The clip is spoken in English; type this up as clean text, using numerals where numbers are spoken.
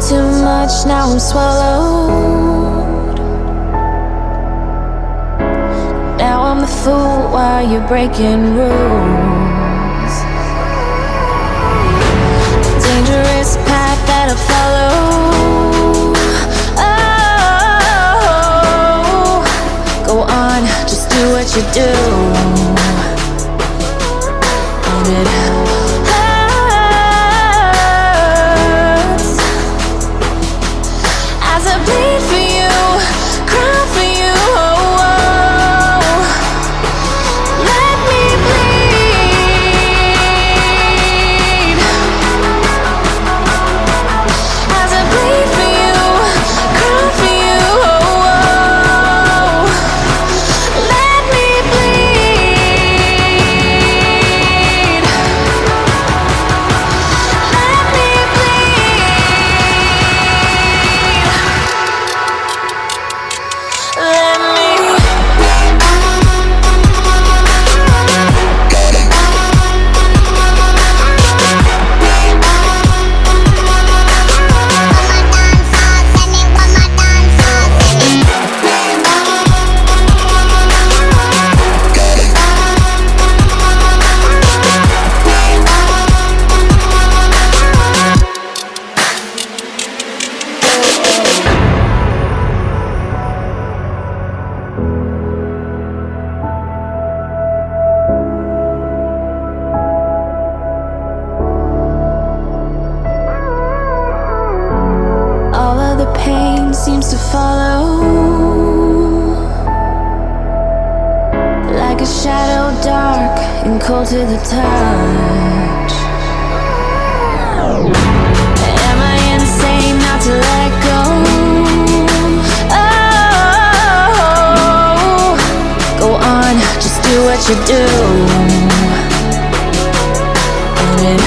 too much, now I'm swallowed. Now I'm the fool while you're breaking rules. Dangerous path that I follow. Oh, go on, just do what you do. And it hurts as I bleed for you, cry for you. Oh, oh. Let me bleed as I bleed for you, cry for you. Oh, oh. Let me bleed. Let me bleed. Let me. All of the pain seems to follow, like a shadow, dark and cold to the touch. Am I insane not to let go? Oh, go on, just do what you do. And it